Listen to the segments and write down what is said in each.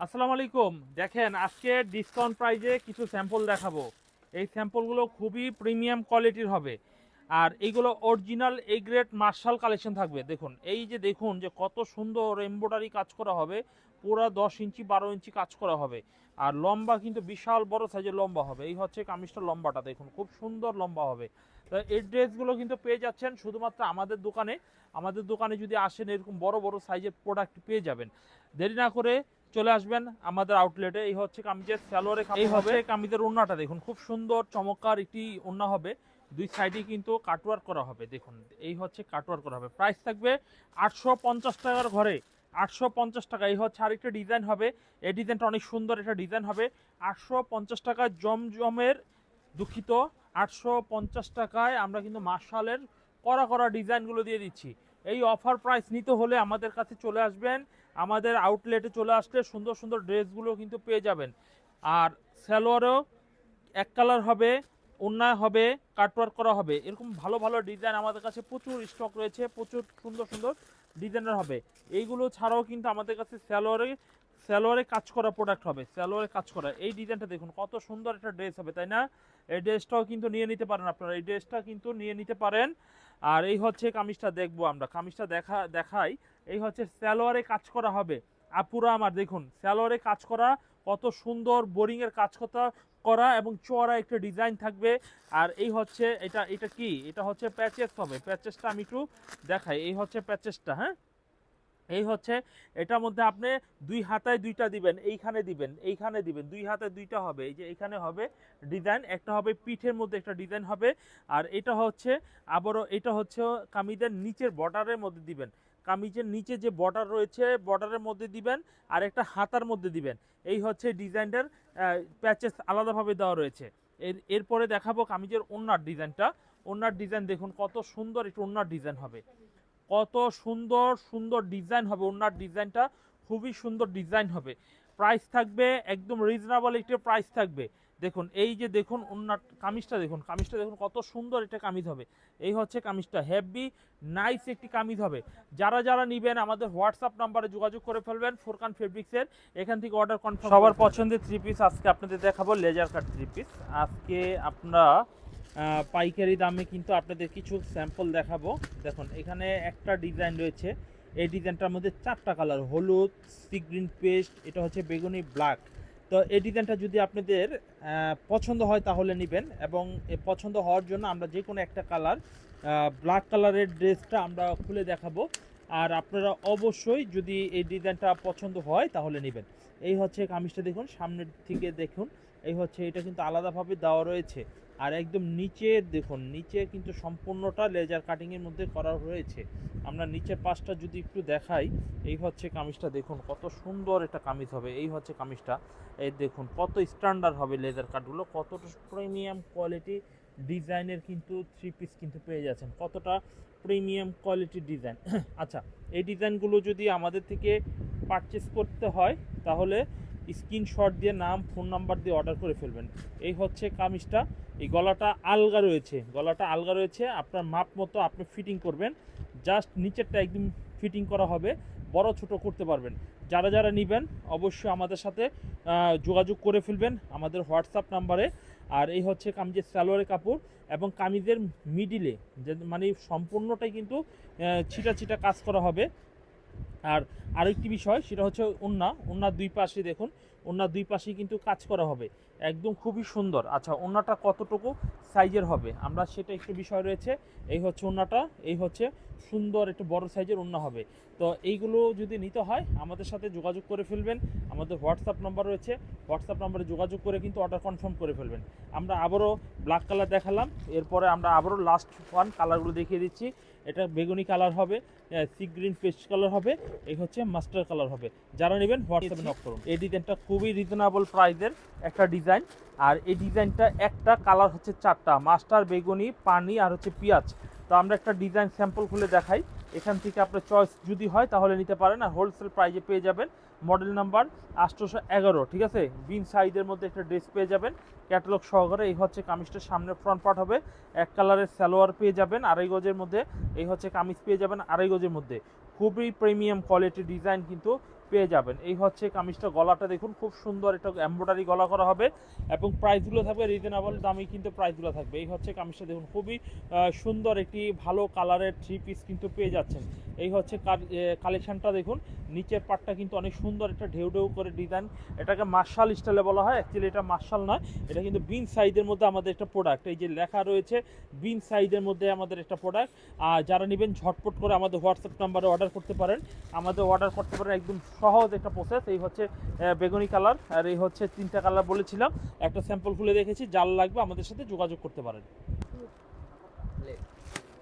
আসসালামু আলাইকুম। দেখেন আজকে ডিসকাউন্ট প্রাইজে কিছু স্যাম্পল দেখাবো। এই স্যাম্পলগুলো খুবই প্রিমিয়াম কোয়ালিটির হবে। আর এইগুলো original A grade marshal collection থাকবে। দেখুন এই যে দেখুন যে কত সুন্দর এমব্রয়ডারি কাজ করা হবে। পুরো 10 ইঞ্চি 12 ইঞ্চি কাজ করা হবে। আর লম্বা কিন্তু বিশাল বড় সাইজের লম্বা হবে। এই হচ্ছে কামিজটার লম্বাটা দেখুন খুব সুন্দর লম্বা হবে। তো এই ড্রেসগুলো কিন্তু পেয়ে যাচ্ছেন শুধুমাত্র আমাদের দোকানে। আমাদের দোকানে যদি আসেন এরকম বড় বড় সাইজের প্রোডাক্ট পেয়ে যাবেন। দেরি না করে চলে আসবেন আমাদের আউটলেটে। এই হচ্ছে কামিজের সালোয়ারে এই হচ্ছে কামিজের ওড়নাটা দেখুন খুব সুন্দর চমৎকার একটি ওড়না হবে। দুই সাইডে কিন্তু কাটওয়ার্ক করা হবে। দেখুন এই হচ্ছে কাটওয়ার্ক করা হবে। প্রাইস থাকবে 850 টাকার ঘরে 850 টাকা। এই হচ্ছে আরেকটা ডিজাইন হবে। এই ডিজাইনটা অনেক সুন্দর একটা ডিজাইন হবে। 850 টাকা জমজমের দুঃখিত 850 টাকায় আমরা কিন্তু মার্শালের করা করা ডিজাইনগুলো দিয়ে দিচ্ছি। এই অফার প্রাইস নিতে হলে আমাদের কাছে চলে আসবেন। আমাদের আউটলেটে চলে আসলে সুন্দর সুন্দর ড্রেসগুলো কিন্তু পেয়ে যাবেন। আর সালোয়ারও এক কালার হবে, ওড়না হবে, কাটওয়ার্ক করা হবে। এরকম ভালো ভালো ডিজাইন আমাদের কাছে প্রচুর স্টক রয়েছে, প্রচুর সুন্দর সুন্দর ডিজাইনের হবে। এইগুলো ছাড়াও কিন্তু আমাদের কাছে সালোয়ারে কাজ করা প্রোডাক্ট হবে। সালোয়ারে কাজ করা এই ডিজাইনটা দেখুন কত সুন্দর একটা ড্রেস হবে, তাই না? এই ড্রেসটাও কিন্তু নিয়ে নিতে পারেন আপনারা। এই ড্রেসটা কিন্তু নিয়ে নিতে পারেন। আর এই হচ্ছে কামিজটা দেখবো আমরা। কামিজটা দেখাই। এই হচ্ছে সালোয়ারে কাজ করা হবে। আপুরা আমার দেখুন সালোয়ারে কাজ করা কত সুন্দর বোরিংয়ের কাজ করা এবং চওড়া একটা ডিজাইন থাকবে। আর এই হচ্ছে এটা কি এটা হচ্ছে প্যাচেস হবে। প্যাচেসটা আমি একটু দেখাই। এই হচ্ছে প্যাচেসটা, হ্যাঁ। এই হচ্ছে এটার মধ্যে আপনি দুই হাতায় দুইটা দিবেন, এইখানে দিবেন, এইখানে দিবেন, দুই হাতে দুইটা হবে। এই যে এইখানে হবে ডিজাইন, একটা হবে পিঠের মধ্যে একটা ডিজাইন হবে। আর এটা হচ্ছে আবারও এটা হচ্ছে কামিজের নিচের বর্ডারের মধ্যে দিবেন। কামিজের নিচে যে বর্ডার রয়েছে বর্ডারের মধ্যে দিবেন। আর একটা হাতার মধ্যে দিবেন। এই হচ্ছে ডিজাইনটার প্যাচেস আলাদাভাবে দেওয়া রয়েছে। এরপরে দেখাবো কামিজের ওড়নার ডিজাইনটা। ওড়নার ডিজাইন দেখুন কত সুন্দর একটু ওড়নার ডিজাইন হবে। কত সুন্দর সুন্দর ডিজাইন হবে। ওড়নার ডিজাইনটা খুবই সুন্দর ডিজাইন হবে। প্রাইস থাকবে একদম রিজনেবল একটা প্রাইস থাকবে। দেখুন এই যে দেখুন ওড়নার কামিজটা দেখুন, কামিজটা দেখুন কত সুন্দর একটা কামিজ হবে। এই হচ্ছে কামিজটা হেভি নাইস একটি কামিজ হবে। যারা যারা নেবেন আমাদের হোয়াটসঅ্যাপ নাম্বারে যোগাযোগ করে ফেলবেন ফুরকান ফেব্রিক্সের। এখান থেকে অর্ডার কনফার্ম। সবার পছন্দের থ্রি পিস আজকে আপনাদের দেখাবো লেজার কাট থ্রি পিস। আজকে আপনারা পাইকারি দামে কিন্তু আপনাদের কিছু স্যাম্পল দেখাবো। দেখুন এখানে একটা ডিজাইন রয়েছে। এই ডিজাইনটার মধ্যে চারটা কালার, হলুদ, সি গ্রিন পেস্ট, এটা হচ্ছে বেগুনি, ব্ল্যাক। তো এই ডিজাইনটা যদি আপনাদের পছন্দ হয় তাহলে নেবেন। এবং পছন্দ হওয়ার জন্য আমরা যে কোনো একটা কালার ব্ল্যাক কালারের ড্রেসটা আমরা খুলে দেখাবো। আর আপনারা অবশ্যই যদি এই ডিজাইনটা পছন্দ হয় তাহলে নেবেন। এই হচ্ছে কামিজটা দেখুন সামনের থেকে দেখুন। এই হচ্ছে এটা কিন্তু আলাদাভাবে দেওয়া রয়েছে। আর একদম নিচে দেখুন, নিচে কিন্তু সম্পূর্ণটা লেজার কাটিংয়ের মধ্যে করা রয়েছে। আমরা নিচের পাশটা যদি একটু দেখাই। এই হচ্ছে কামিজটা দেখুন কত সুন্দর একটা কামিজ হবে। এই হচ্ছে কামিজটা। এই দেখুন কত স্ট্যান্ডার্ড হবে লেজার কাটগুলো, কতটা প্রিমিয়াম কোয়ালিটি ডিজাইনের কিন্তু থ্রি পিস কিন্তু পেয়ে যাচ্ছেন। কতটা প্রিমিয়াম কোয়ালিটির ডিজাইন। আচ্ছা, এই ডিজাইনগুলো যদি আমাদের থেকে পারচেস করতে হয় তাহলে স্ক্রিনশট দিয়ে নাম ফোন নাম্বার দিয়ে অর্ডার করে ফেলবেন। এই হচ্ছে কামিজটা। এই গলাটা আলগা রয়েছে, গলাটা আলগা রয়েছে। আপনার মাপ মতো আপনি ফিটিং করবেন। জাস্ট নিচেরটা একদম ফিটিং করা হবে, বড় ছোট করতে পারবেন। যারা যারা নেবেন অবশ্যই আমাদের সাথে যোগাযোগ করে ফেলবেন আমাদের হোয়াটসঅ্যাপ নাম্বারে। আর এই হচ্ছে কামিজের সালোয়ারের কাপড় এবং কামিজের মিডিলে যে মানে সম্পূর্ণটাই কিন্তু ছিটা ছিটা কাজ করা হবে। আর আরেকটি বিষয় সেটা হচ্ছে ওড়নার দুই পাশে দেখুন, ওড়নার দুই পাশেই কিন্তু কাজ করা হবে একদম খুবই সুন্দর। আচ্ছা, ওড়নাটা কতটুকু সাইজের হবে আমরা সেটা একটু বিষয় রয়েছে। এই হচ্ছে ওড়নাটা, এই হচ্ছে সুন্দর একটু বড় সাইজের ওড়না হবে। তো এইগুলো যদি নিতে হয় আমাদের সাথে যোগাযোগ করে ফেলবেন। আমাদের হোয়াটসঅ্যাপ নাম্বার রয়েছে, হোয়াটসঅ্যাপ নাম্বারে যোগাযোগ করে কিন্তু অর্ডার কনফার্ম করে ফেলবেন। আমরা আবারও ব্ল্যাক কালার দেখালাম, এরপরে আমরা আবারও লাস্ট ওয়ান কালারগুলো দেখিয়ে দিচ্ছি। এটা বেগুনি কালার হবে, সি গ্রিন পেস্ট কালার হবে, এই হচ্ছে মাস্টার কালার হবে। যারা নেবেন হোয়াটসঅ্যাপে নক করুন। এই ডিজাইনটা খুবই রিজনেবল প্রাইসের একটা ডিজাইন। আর এই ডিজাইনটা একটা কালার হচ্ছে চারটা, মাস্টার, বেগুনি, পানি আর হচ্ছে পেঁয়াজ। তো আমরা একটা ডিজাইন স্যাম্পল খুলে দেখাই। এখান থেকে আপনার চয়েস যদি হয় তাহলে নিতে পারেন। আর হোলসেল প্রাইজে পেয়ে যাবেন। মডেল নাম্বার 811, ঠিক আছে। বিন সাইজের মধ্যে একটা ড্রেস পেয়ে যাবেন ক্যাটালগ সহকারে। এই হচ্ছে কামিজটার সামনের ফ্রন্ট পার্ট হবে। এক কালারের সালোয়ার পেয়ে যাবেন 2.5 গজের মধ্যে। এই হচ্ছে কামিজ পেয়ে যাবেন 2.5 গজের মধ্যে। খুবই প্রিমিয়াম কোয়ালিটির ডিজাইন কিন্তু পেয়ে যাবেন। এই হচ্ছে কামিজটা, গলাটা দেখুন খুব সুন্দর একটা এমব্রয়ডারি গলা করা হবে এবং প্রাইসগুলো থাকবে রিজনেবল দামে, কিন্তু প্রাইসগুলো থাকবে। এই হচ্ছে কামিজটা দেখুন, খুবই সুন্দর একটি ভালো কালারের 3 পিস কিন্তু পেয়ে যাচ্ছেন। এই হচ্ছে কালেকশনটা দেখুন, নিচের পাটটা কিন্তু অনেক সুন্দর একটা ঢেউ ঢেউ করে ডিজাইন, এটাকে মার্শাল স্টাইলে বলা হয়। অ্যাকচুয়ালি এটা মার্শাল নয়, এটা কিন্তু বিন সাইজের মধ্যে আমাদের একটা প্রোডাক্ট, এই যে লেখা রয়েছে বিন সাইজের মধ্যে আমাদের একটা প্রোডাক্ট। আর যারা নেবেন ঝটপট করে আমাদের হোয়াটসঅ্যাপ নাম্বারে অর্ডার করতে পারেন, আমাদের অর্ডার করতে পারেন, একদম সহজ একটা প্রসেস। এই হচ্ছে বেগুনি কালার, আর এই হচ্ছে 3টা কালার বলেছিলাম, একটা স্যাম্পল খুলে দেখেছি, যার লাগবে আমাদের সাথে যোগাযোগ করতে পারেন।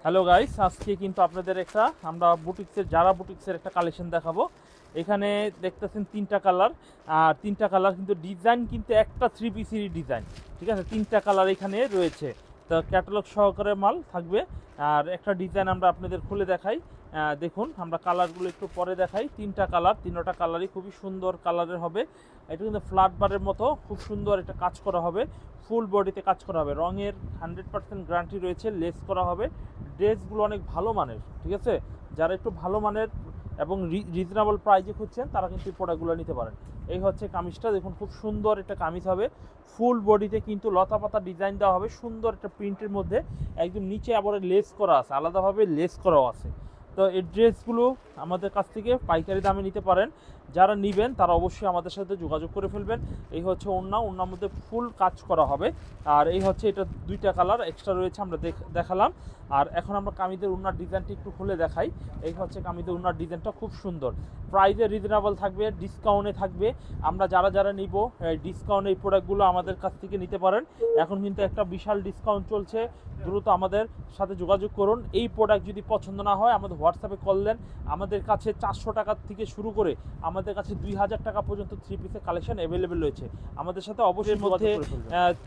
হ্যালো গাইস, আজকে কিন্তু আপনাদের আমরা যারা বুটিক্সের একটা কালেকশন দেখাবো। এখানে দেখতেছেন 3টা কালার, আর 3টা কালার কিন্তু ডিজাইন কিন্তু একটা 3 পিসের ডিজাইন, ঠিক আছে? 3টা কালার এখানে রয়েছে, তো ক্যাটালগ সহকারে মাল থাকবে। আর একটা ডিজাইন আমরা আপনাদের খুলে দেখাই, দেখুন আমরা কালারগুলো একটু পরে দেখাই। 3টা কালার, 3টা কালারই খুবই সুন্দর কালারের হবে। এটা কিন্তু ফ্ল্যাট বারের মতো খুব সুন্দর একটা কাজ করা হবে, ফুল বডিতে কাজ করা হবে, রঙের 100% গ্যারান্টি রয়েছে, লেস করা হবে। ড্রেসগুলো অনেক ভালো মানের, ঠিক আছে? যারা একটু ভালো মানের এবং রিজনেবল প্রাইজে খুঁজছেন তারা কিন্তু এই প্রোডাক্টগুলো নিতে পারেন। এই হচ্ছে কামিজটা দেখুন, খুব সুন্দর একটা কামিজ হবে, ফুল বডিতে কিন্তু লতা পাতা ডিজাইন দেওয়া হবে, সুন্দর একটা প্রিন্টের মধ্যে। একদম নিচে আবার লেস করা আছে, আলাদাভাবে লেস করাও আছে। তো এই ড্রেসগুলো আমাদের কাছ থেকে পাইকারি দামে নিতে পারেন। যারা নেবেন তারা অবশ্যই আমাদের সাথে যোগাযোগ করে ফেলবেন। এই হচ্ছে ওড়নার মধ্যে ফুল কাজ করা হবে। আর এই হচ্ছে এটা 2টা কালার এক্সট্রা রয়েছে, আমরা দেখালাম। আর এখন আমরা কামিজের ওড়নার ডিজাইনটি একটু খুলে দেখাই। এই হচ্ছে কামিজের ওড়নার ডিজাইনটা খুব সুন্দর, প্রাইসে রিজনেবল থাকবে, ডিসকাউন্টে থাকবে। আমরা যারা নিব ডিসকাউন্ট এই প্রোডাক্টগুলো আমাদের কাছ থেকে নিতে পারেন। এখন কিন্তু একটা বিশাল ডিসকাউন্ট চলছে, দ্রুত আমাদের সাথে যোগাযোগ করুন। এই প্রোডাক্ট যদি পছন্দ না হয় আমাদের হোয়াটসঅ্যাপে কল দেন। আমাদের কাছে 400 টাকা থেকে শুরু করে আমাদের কাছে 2000 টাকা পর্যন্ত 3 পিসের কালেকশন অ্যাভেলেবেল রয়েছে। আমাদের সাথে অবশ্যই মধ্যে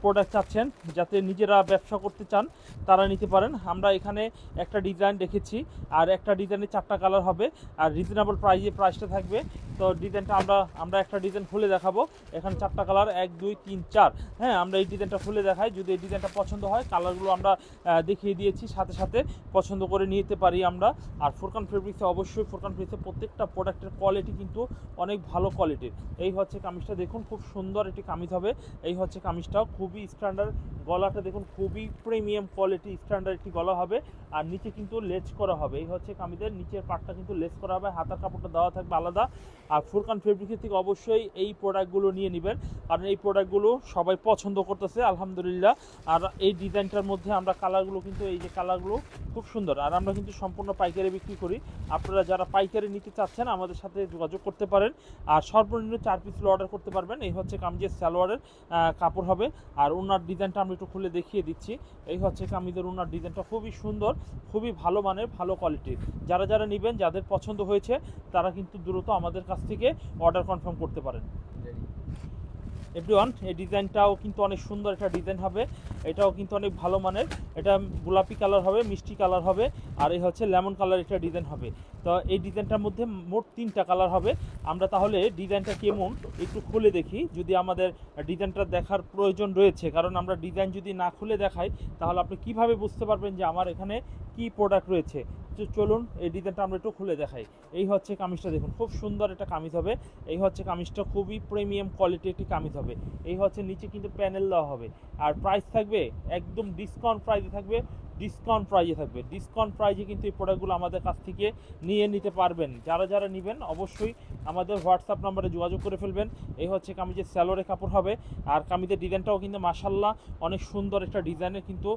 প্রোডাক্ট চাচ্ছেন যাতে নিজেরা ব্যবসা করতে চান তারা নিতে পারেন। আমরা এখানে একটা ডিজাইন রেখেছি, আর একটা ডিজাইনের 4টা কালার হবে, আর রিজনেবল প্রাইসটা থাকবে। তো ডিজাইনটা আমরা একটা ডিজাইন খুলে দেখাবো। এখানে 4টা কালার, 1 2 3 4। হ্যাঁ, আমরা এই ডিজাইনটা খুলে দেখাই, যদি এই ডিজাইনটা পছন্দ হয় কালারগুলো আমরা দেখিয়ে দিয়েছি, সাথে সাথে পছন্দ করে নিতে পারি আমরা। আর ফুরকান ফেব্রিক্সে অবশ্যই, ফুরকান ফেব্রিক্সে প্রত্যেকটা প্রোডাক্টের কোয়ালিটি কিন্তু অনেক ভালো কোয়ালিটির। এই হচ্ছে কামিজটা দেখুন, খুব সুন্দর একটি কামিজ হবে। এই হচ্ছে কামিজটাও খুবই স্ট্যান্ডার্ড, গলাটা দেখুন খুবই প্রিমিয়াম কোয়ালিটি, স্ট্যান্ডার্ড একটি গলা হবে। আর নিচে কিন্তু লেস করা হবে। এই হচ্ছে কামিজের নিচের পাটটা কিন্তু লেস করা হবে, হাতার কাপড়টা দেওয়া থাকবে আলাদা। আর ফুরকান ফেব্রিক্সের থেকে অবশ্যই এই প্রোডাক্টগুলো নিয়ে নেবেন, কারণ এই প্রোডাক্টগুলো সবাই পছন্দ করতেছে আলহামদুলিল্লাহ। আর এই ডিজাইনটার মধ্যে আমরা কালারগুলো কিন্তু, এই যে কালারগুলো খুব সুন্দর। আর আমরা কিন্তু সম্পূর্ণ পাইকারি বিক্রি করি। আপনারা যারা পাইকারি নিতে চাচ্ছেন আমাদের সাথে যোগাযোগ করতে পারেন। আর সর্বনিম্ন 4 পিস অর্ডার করতে পারবেন। এই হচ্ছে কামিজের সালোয়ারের কাপড় হবে। আর ওনার ডিজাইনটা আমি একটু খুলে দেখিয়ে দিচ্ছি। এই হচ্ছে কামিজের ওনার ডিজাইনটা খুবই সুন্দর, খুবই ভালো মানের, ভালো কোয়ালিটির। যারা নেবেন, যাদের পছন্দ হয়েছে তারা কিন্তু দ্রুত আমাদের কাছ থেকে অর্ডার কনফার্ম করতে পারেন। এভরিওয়ান, এই ডিজাইনটাও কিন্তু অনেক সুন্দর একটা ডিজাইন হবে, এটাও কিন্তু অনেক ভালো মানের। এটা গোলাপি কালার হবে, মিষ্টি কালার হবে, আর এই হচ্ছে লেমন কালার একটা ডিজাইন হবে। তো এই ডিজাইনটার মধ্যে মোট 3টা কালার হবে। আমরা তাহলে ডিজাইনটা কেমন একটু খুলে দেখি, যদি আমাদের ডিজাইনটা দেখার প্রয়োজন রয়েছে, কারণ আমরা ডিজাইন যদি না খুলে দেখাই তাহলে আপনি কিভাবে বুঝতে পারবেন যে আমার এখানে কি প্রোডাক্ট রয়েছে। চলুন এই ডিজাইনটা আমরা একটু খুলে দেখাই। এই হচ্ছে কামিজটা দেখুন, খুব সুন্দর একটা কামিজ হবে। এই হচ্ছে কামিজটা খুবই প্রিমিয়াম কোয়ালিটির একটি কামিজ হবে। এই হচ্ছে নিচে কিন্তু প্যানেল দেওয়া হবে। আর প্রাইস থাকবে একদম ডিসকাউন্ট প্রাইসে থাকবে, ডিসকাউন্ট প্রাইজে কিন্তু এই প্রোডাক্টগুলো আমাদের কাছ থেকে নিয়ে নিতে পারবেন। যারা নেবেন অবশ্যই আমাদের হোয়াটসঅ্যাপ নাম্বারে যোগাযোগ করে ফেলবেন। এই হচ্ছে কামিজের স্যালোয়ারের কাপড় হবে। আর কামিজের ডিজাইনটাও কিন্তু মাশাআল্লাহ অনেক সুন্দর একটা ডিজাইনের কিন্তু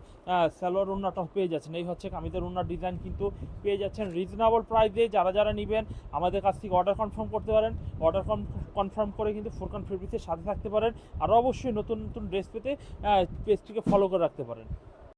স্যালোয়ার ওড়নাটাও পেয়ে যাচ্ছেন। এই হচ্ছে কামিজের ওড়নার ডিজাইন কিন্তু পেয়ে যাচ্ছেন রিজনেবল প্রাইসে। যারা নেবেন আমাদের কাছ থেকে অর্ডার কনফার্ম করতে পারেন। অর্ডার কনফার্ম করে কিন্তু ফুরকান ফেব্রিক্সের সাথে থাকতে পারেন। আর অবশ্যই নতুন ড্রেস পেতে পেজটিকে ফলো করে রাখতে পারেন।